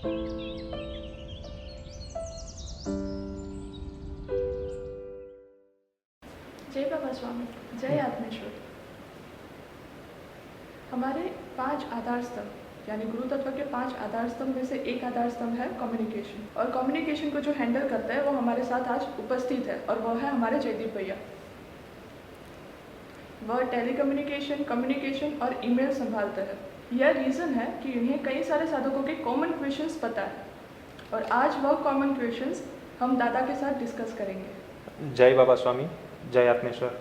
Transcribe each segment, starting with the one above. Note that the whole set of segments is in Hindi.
जय बाबा स्वामी, जय आत्मेश्वर। हमारे 5 आधार स्तंभ यानी गुरु तत्व के 5 आधार स्तंभ में से एक आधार स्तंभ है कम्युनिकेशन, और कम्युनिकेशन को जो हैंडल करता है वो हमारे साथ आज उपस्थित है, और वो है हमारे जयदीप भैया। वह टेलीकम्युनिकेशन, कम्युनिकेशन और ईमेल संभालते हैं। यह रीज़न है कि इन्हें कई सारे साधकों के कॉमन क्वेश्चंस पता है, और आज वह कॉमन क्वेश्चंस हम दादा के साथ डिस्कस करेंगे। जय बाबा स्वामी, जय आत्मेश्वर।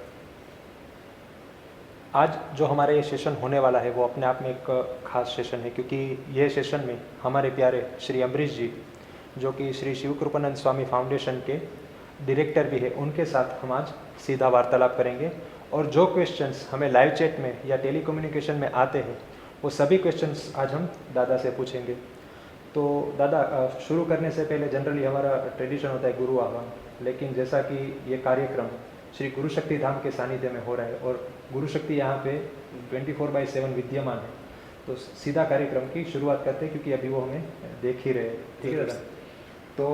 आज जो हमारा ये सेशन होने वाला है वो अपने आप में एक खास सेशन है, क्योंकि ये सेशन में हमारे प्यारे श्री अम्बरीश जी, जो कि श्री शिव कृपानंद स्वामी फाउंडेशन के डायरेक्टर भी है, उनके साथ हम आज सीधा वार्तालाप करेंगे। और जो क्वेश्चंस हमें लाइव चैट में या टेलीकम्युनिकेशन में आते हैं वो सभी क्वेश्चंस आज हम दादा से पूछेंगे। तो दादा, शुरू करने से पहले जनरली हमारा ट्रेडिशन होता है गुरु आह्वान, लेकिन जैसा कि ये कार्यक्रम श्री गुरु शक्ति धाम के सानिध्य में हो रहा है और गुरु शक्ति यहाँ पे 24/7 विद्यमान है, तो सीधा कार्यक्रम की शुरुआत करते हैं, क्योंकि अभी वो हमें देख ही रहे हैं। ठीक है दादा? तो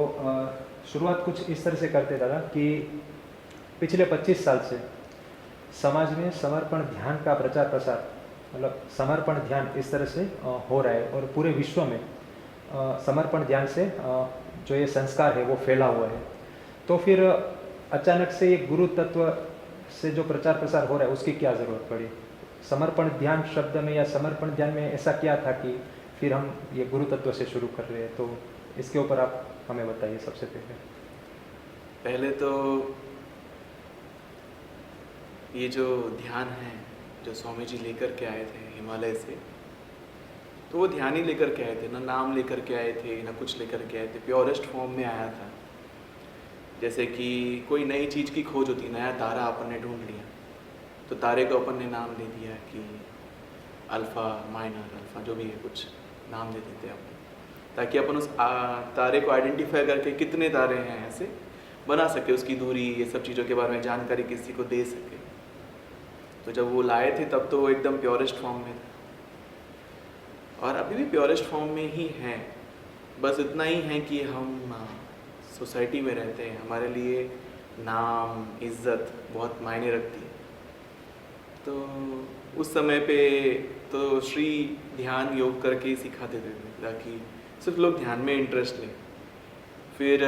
शुरुआत कुछ इस तरह से करते दादा कि पिछले 25 साल से समाज में समर्पण ध्यान का प्रचार प्रसार, मतलब समर्पण ध्यान इस तरह से हो रहा है, और पूरे विश्व में समर्पण ध्यान से जो ये संस्कार है वो फैला हुआ है। तो फिर अचानक से ये गुरु तत्व से जो प्रचार प्रसार हो रहा है उसकी क्या ज़रूरत पड़ी? समर्पण ध्यान शब्द में या समर्पण ध्यान में ऐसा क्या था कि फिर हम ये गुरु तत्व से शुरू कर रहे हैं? तो इसके ऊपर आप हमें बताइए सबसे पहले। पहले तो ये जो ध्यान है जो स्वामी जी लेकर के आए थे हिमालय से, तो वो ध्यान ही लेकर के आए थे, ना नाम लेकर के आए थे ना कुछ लेकर के आए थे, प्योरेस्ट फॉर्म में आया था। जैसे कि कोई नई चीज़ की खोज होती, नया तारा अपन ने ढूंढ लिया, तो तारे को अपन ने नाम दे दिया कि अल्फ़ा, माइनर, अल्फ़ा, जो भी है कुछ नाम दे देते हैं अपन, ताकि अपन उस तारे को आइडेंटिफाई करके कितने तारे हैं ऐसे बना सके, उसकी दूरी, ये सब चीज़ों के बारे में जानकारी किसी को दे सके। तो जब वो लाए थे तब तो वो एकदम प्योरेस्ट फॉर्म में था, और अभी भी प्योरेस्ट फॉर्म में ही है। बस इतना ही है कि हम सोसाइटी में रहते हैं, हमारे लिए नाम, इज्जत बहुत मायने रखती है। तो उस समय पे तो श्री ध्यान योग करके ही सिखा देते थे, ताकि सिर्फ लोग ध्यान में इंटरेस्ट लें। फिर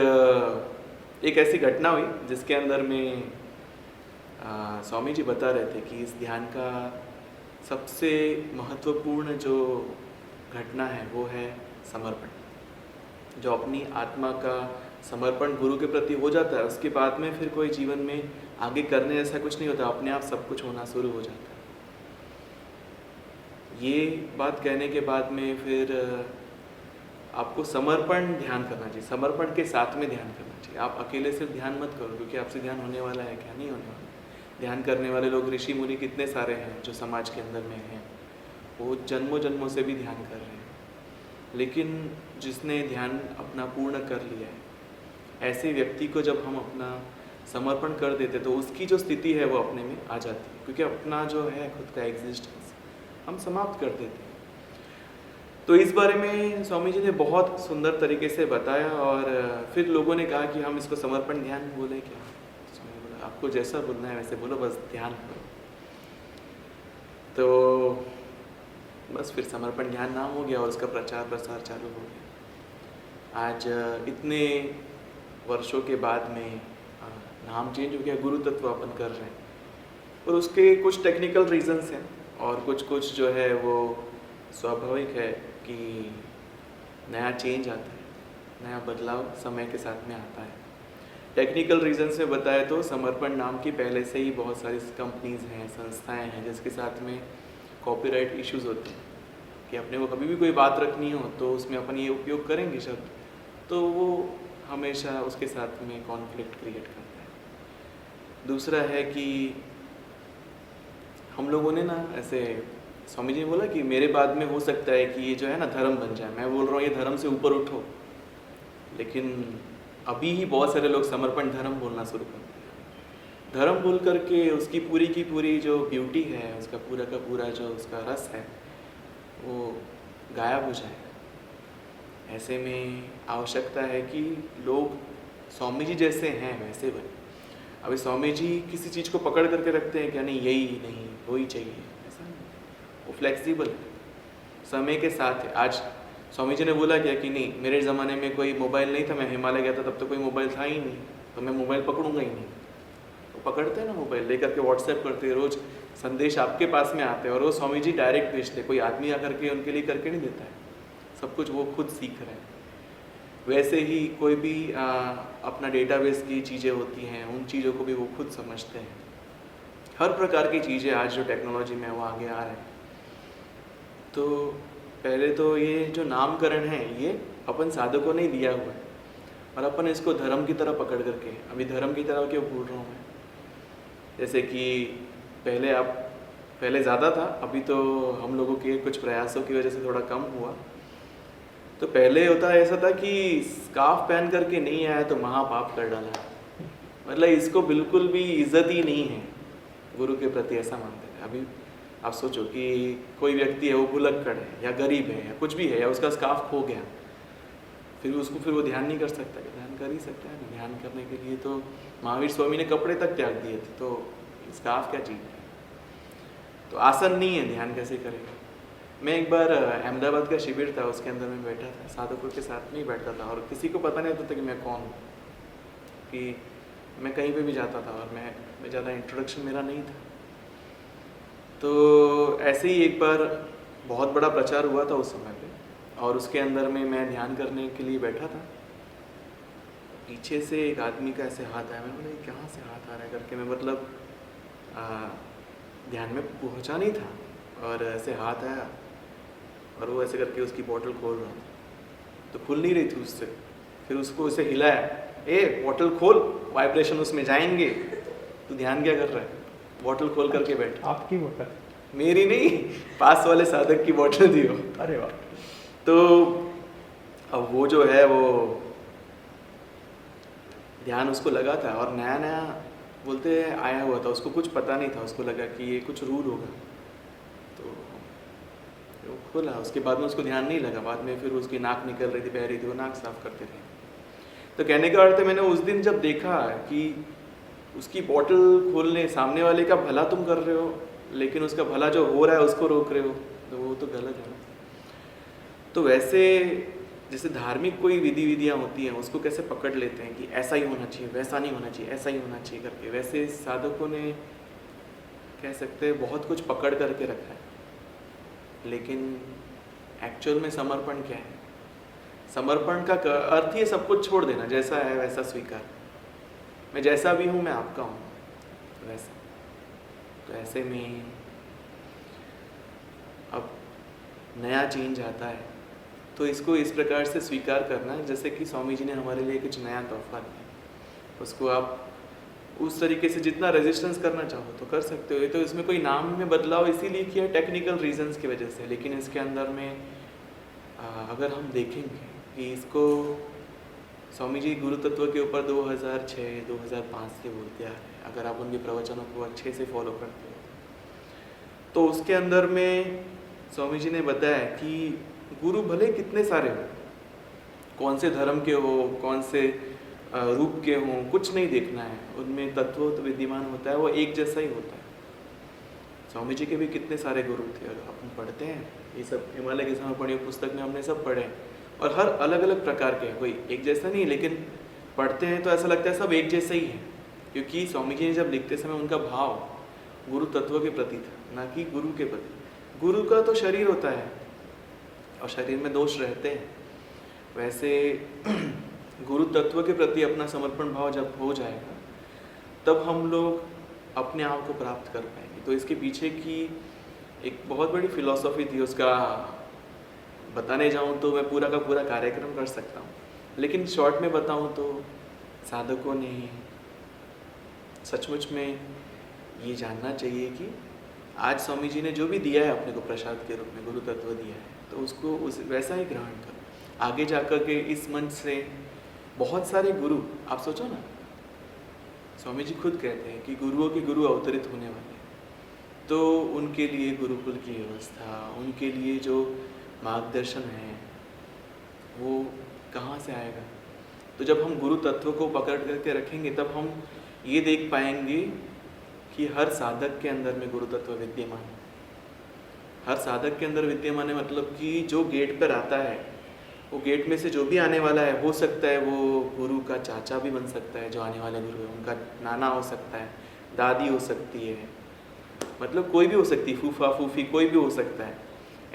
एक ऐसी घटना हुई जिसके अंदर में स्वामी जी बता रहे थे कि इस ध्यान का सबसे महत्वपूर्ण जो घटना है वो है समर्पण। जो अपनी आत्मा का समर्पण गुरु के प्रति हो जाता है, उसके बाद में फिर कोई जीवन में आगे करने जैसा कुछ नहीं होता, अपने आप सब कुछ होना शुरू हो जाता है। ये बात कहने के बाद में फिर आपको समर्पण ध्यान करना चाहिए, समर्पण के साथ में ध्यान करना चाहिए। आप अकेले सिर्फ ध्यान मत करो, क्योंकि आपसे ध्यान होने वाला है क्या? नहीं होने वाला। ध्यान करने वाले लोग ऋषि मुनि कितने सारे हैं जो समाज के अंदर में हैं, वो जन्मों जन्मों से भी ध्यान कर रहे हैं, लेकिन जिसने ध्यान अपना पूर्ण कर लिया है, ऐसे व्यक्ति को जब हम अपना समर्पण कर देते तो उसकी जो स्थिति है वो अपने में आ जाती है, क्योंकि अपना जो है खुद का एग्जिस्टेंस हम समाप्त कर देते हैं। तो इस बारे में स्वामी जी ने बहुत सुंदर तरीके से बताया, और फिर लोगों ने कहा कि हम इसको समर्पण ध्यान बोले क्या? स्वामी बोला आपको जैसा बोलना है वैसे बोलो, बस ध्यान करो। तो बस फिर समर्पण ध्यान नाम हो गया और उसका प्रचार प्रसार चालू हो गया। आज इतने वर्षों के बाद में नाम चेंज हो गया, गुरु तत्व अपन कर रहे हैं, और उसके कुछ टेक्निकल रीजंस हैं और कुछ जो है वो स्वाभाविक है कि नया चेंज आता है, नया बदलाव समय के साथ में आता है। टेक्निकल रीजन से बताए तो समर्पण नाम की पहले से ही बहुत सारी कंपनीज हैं, संस्थाएं हैं, जिसके साथ में कॉपीराइट इश्यूज होते हैं कि अपने को कभी भी कोई बात रखनी हो तो उसमें अपन ये उपयोग करेंगे शब्द, तो वो हमेशा उसके साथ में कॉन्फ्लिक्ट क्रिएट करता है। दूसरा है कि हम लोगों ने ना ऐसे, स्वामी जी ने बोला कि मेरे बाद में हो सकता है कि ये जो है ना धर्म बन जाए, मैं बोल रहा हूँ ये धर्म से ऊपर उठो, लेकिन अभी ही बहुत सारे लोग समर्पण धर्म बोलना शुरू करते हैं। धर्म बोल करके उसकी पूरी की पूरी जो ब्यूटी है, उसका पूरा का पूरा जो उसका रस है वो गायब हो जाएगा। ऐसे में आवश्यकता है कि लोग स्वामी जी जैसे हैं वैसे बने। अभी स्वामी जी किसी चीज़ को पकड़ करके रखते हैं क्या, नहीं यही नहीं वही चाहिए, ऐसा नहीं। वो फ्लेक्सिबल है, समय के साथ है। आज स्वामी जी ने बोला क्या कि नहीं, मेरे ज़माने में कोई मोबाइल नहीं था, मैं हिमालय गया था तब तो कोई मोबाइल था ही नहीं, तो मैं मोबाइल पकड़ूंगा ही नहीं। तो पकड़ते हैं ना मोबाइल, लेकर के व्हाट्सएप करते हैं, रोज़ संदेश आपके पास में आते हैं और वो स्वामी जी डायरेक्ट भेजते, कोई आदमी आकर के उनके लिए करके नहीं देता है, सब कुछ वो खुद सीख रहे हैं। वैसे ही कोई भी अपना डेटाबेस की चीज़ें होती हैं, उन चीज़ों को भी वो खुद समझते हैं। हर प्रकार की चीज़ें आज जो टेक्नोलॉजी में वो आगे आ रहे हैं। तो पहले तो ये जो नामकरण है ये अपन साधकों ने ही दिया हुआ है और अपन इसको धर्म की तरह पकड़ करके, अभी धर्म की तरह क्यों बोल रहा हूँ मैं, जैसे कि पहले ज़्यादा था, अभी तो हम लोगों के कुछ प्रयासों की वजह से थोड़ा कम हुआ। तो पहले होता ऐसा था कि स्कार्फ पहन करके नहीं आया तो महापाप कर डाला, मतलब इसको बिल्कुल भी इज्जत ही नहीं है गुरु के प्रति, ऐसा मानते थे। अभी आप सोचो कि कोई व्यक्ति है, वो भुलक्कड़ है या गरीब है या कुछ भी है, या उसका स्कार्फ खो गया, फिर वो ध्यान नहीं कर सकता, ध्यान कर ही सकता है ना। ध्यान करने के लिए तो महावीर स्वामी ने कपड़े तक त्याग दिए थे, तो स्कार्फ क्या चीज़ है। तो आसन नहीं है, ध्यान कैसे करेगा। मैं एक बार अहमदाबाद का शिविर था, उसके अंदर मैं बैठा था, साधकों के साथ में ही बैठा था और किसी को पता नहीं होता था कि मैं कौन हूँ, कि मैं कहीं पे भी जाता था और मैं ज़्यादा इंट्रोडक्शन मेरा नहीं था। तो ऐसे ही एक बार बहुत बड़ा प्रचार हुआ था उस समय पे, और उसके अंदर में मैं ध्यान करने के लिए बैठा था। पीछे से एक आदमी का ऐसे हाथ आया, मैं बोला कहाँ से हाथ आ रहा है करके, मैं मतलब ध्यान में पहुँचा नहीं था और ऐसे हाथ आया और वो ऐसे करके उसकी बॉटल खोल रहा था, तो खुल नहीं रही थी उससे। फिर उसको ऐसे हिलाया, ए बॉटल खोल, वाइब्रेशन उसमें जाएंगे, तो ध्यान क्या कर रहा है, बॉटल खोल करके बैठ। आपकी बोतल? मेरी नहीं, पास वाले साधक की बॉटल थी वो। अरे वाह। तो अब वो जो है वो ध्यान उसको लगा था और नया नया बोलते आया हुआ था, उसको कुछ पता नहीं था, उसको लगा कि ये कुछ रूल होगा, तो वो खोला। उसके बाद में उसको ध्यान नहीं लगा, बाद में फिर उसकी नाक निकल रही थी, बह रही थी, वो नाक साफ करते रहे। तो कहने का अर्थ है, मैंने उस दिन जब देखा कि उसकी बॉटल खोलने, सामने वाले का भला तुम कर रहे हो लेकिन उसका भला जो हो रहा है उसको रोक रहे हो, तो वो तो गलत है ना। तो वैसे जैसे धार्मिक कोई विधियाँ होती हैं, उसको कैसे पकड़ लेते हैं कि ऐसा ही होना चाहिए, वैसा नहीं होना चाहिए, ऐसा ही होना चाहिए करके, वैसे साधकों ने कह सकते हैं बहुत कुछ पकड़ करके रखा है। लेकिन एक्चुअल में समर्पण क्या है? समर्पण का अर्थ ही सब कुछ छोड़ देना, जैसा है वैसा स्वीकार, मैं जैसा भी हूँ मैं आपका हूँ वैसा। तो ऐसे में अब नया चेंज आता है तो इसको इस प्रकार से स्वीकार करना है जैसे कि स्वामी जी ने हमारे लिए कुछ नया तोहफा दिया, उसको आप उस तरीके से जितना रेजिस्टेंस करना चाहो तो कर सकते हो। ये तो इसमें कोई नाम में बदलाव इसीलिए किया है टेक्निकल रीजंस की वजह से, लेकिन इसके अंदर में अगर हम देखेंगे कि इसको स्वामी जी गुरु तत्व के ऊपर 2006-2005 से बोलते आ रहे हैं, अगर आप उनके प्रवचनों को अच्छे से फॉलो करते हो तो उसके अंदर में स्वामी जी ने बताया कि गुरु भले कितने सारे हो, कौन से धर्म के हो, कौन से रूप के हों, कुछ नहीं देखना है, उनमें तत्व तो विद्यमान होता है, वो एक जैसा ही होता है। स्वामी जी के भी कितने सारे गुरु थे और अपन पढ़ते हैं ये सब, हिमालय के समय पढ़ी पुस्तक में हमने सब पढ़े, और हर अलग अलग प्रकार के हैं, कोई एक जैसा नहीं, लेकिन पढ़ते हैं तो ऐसा लगता है सब एक जैसे ही है, क्योंकि स्वामी जी ने जब लिखते समय उनका भाव गुरु तत्व के प्रति था, ना कि गुरु के प्रति। गुरु का तो शरीर होता है और शरीर में दोष रहते हैं, वैसे गुरु तत्व के प्रति अपना समर्पण भाव जब हो जाएगा तब हम लोग अपने आप को प्राप्त कर पाएंगे। तो इसके पीछे की एक बहुत बड़ी फिलॉसफी थी, उसका बताने जाऊँ तो मैं पूरा का पूरा कार्यक्रम कर सकता हूँ, लेकिन शॉर्ट में बताऊँ तो साधकों ने सचमुच में ये जानना चाहिए कि आज स्वामी जी ने जो भी दिया है अपने को प्रसाद के रूप में, गुरु तत्व दिया है, तो उसको उस वैसा ही ग्रहण करो। आगे जाकर के इस मंच से बहुत सारे गुरु, आप सोचो ना, स्वामी जी खुद कहते हैं कि गुरुओं के गुरु अवतरित होने वाले हैं, तो उनके लिए गुरुकुल की व्यवस्था, उनके लिए जो मार्गदर्शन है, वो कहाँ से आएगा? तो जब हम गुरु तत्व को पकड़ करके रखेंगे तब हम ये देख पाएंगे कि हर साधक के अंदर में गुरु तत्व विद्यमान है। हर साधक के अंदर विद्यमान है मतलब कि जो गेट पर आता है, वो गेट में से जो भी आने वाला है, हो सकता है वो गुरु का चाचा भी बन सकता है, जो आने वाले गुरु है उनका नाना हो सकता है, दादी हो सकती है, मतलब कोई भी हो सकती है, फूफा फूफी कोई भी हो सकता है।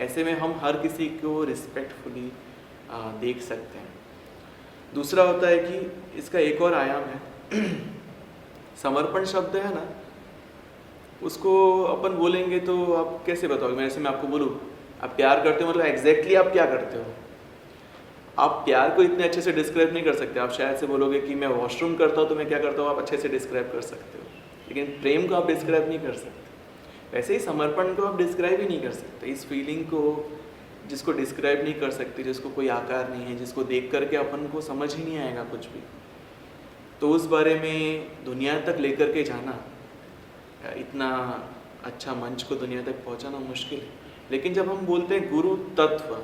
ऐसे में हम हर किसी को रिस्पेक्टफुली देख सकते हैं। दूसरा होता है कि इसका एक और आयाम है समर्पण शब्द है ना, उसको अपन बोलेंगे तो आप कैसे बताओगे? मैं ऐसे मैं आपको बोलूँ आप प्यार करते हो, मतलब एग्जैक्टली आप क्या करते हो? आप प्यार को इतने अच्छे से डिस्क्राइब नहीं कर सकते। आप शायद से बोलोगे कि मैं वॉशरूम करता हूँ तो मैं क्या करता हूँ, आप अच्छे से डिस्क्राइब कर सकते हो, लेकिन प्रेम को आप डिस्क्राइब नहीं कर सकते। वैसे ही समर्पण को आप डिस्क्राइब ही नहीं कर सकते। इस फीलिंग को जिसको डिस्क्राइब नहीं कर सकते, जिसको कोई आकार नहीं है, जिसको देख करके अपन को समझ ही नहीं आएगा कुछ भी, तो उस बारे में दुनिया तक लेकर के जाना, इतना अच्छा मंच को दुनिया तक पहुंचाना मुश्किल है। लेकिन जब हम बोलते हैं गुरु तत्व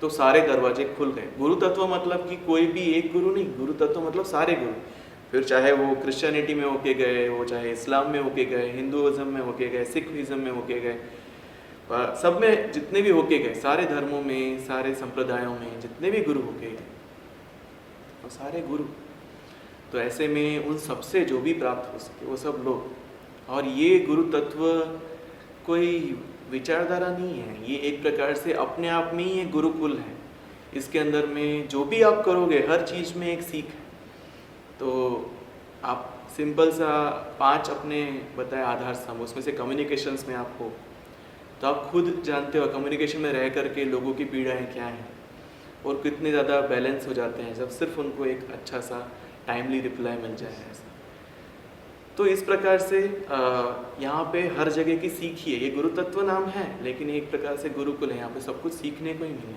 तो सारे दरवाजे खुल गए। गुरु तत्व मतलब कि कोई भी एक गुरु नहीं, गुरु तत्व मतलब सारे गुरु। फिर चाहे वो क्रिश्चियनिटी में होके गए, वो चाहे इस्लाम में होके गए, हिंदुइज्म में होके गए, सिखिज्म में होके गए, सब में जितने भी होके गए, सारे धर्मों में, सारे संप्रदायों में जितने भी गुरु होके गए, वो सारे गुरु। तो ऐसे में उन सबसे जो भी प्राप्त हो सके वो सब लोग। और ये गुरु तत्व कोई विचारधारा नहीं है, ये एक प्रकार से अपने आप में ही एक गुरुकुल है। इसके अंदर में जो भी आप करोगे हर चीज़ में एक सीख है। तो आप सिंपल सा 5 अपने बताए आधार स्तंभ, उसमें से कम्युनिकेशंस में आप हो तो आप खुद जानते हो कम्युनिकेशन में रह करके लोगों की पीड़ाएं क्या हैं और कितने ज़्यादा बैलेंस हो जाते हैं जब सिर्फ उनको एक अच्छा सा टाइमली रिप्लाई मिल जाए ऐसा। तो इस प्रकार से यहाँ पे हर जगह की सीख ही है। ये गुरु तत्व नाम है लेकिन एक प्रकार से गुरुकुल है, यहाँ पे सब कुछ सीखने को ही मिले।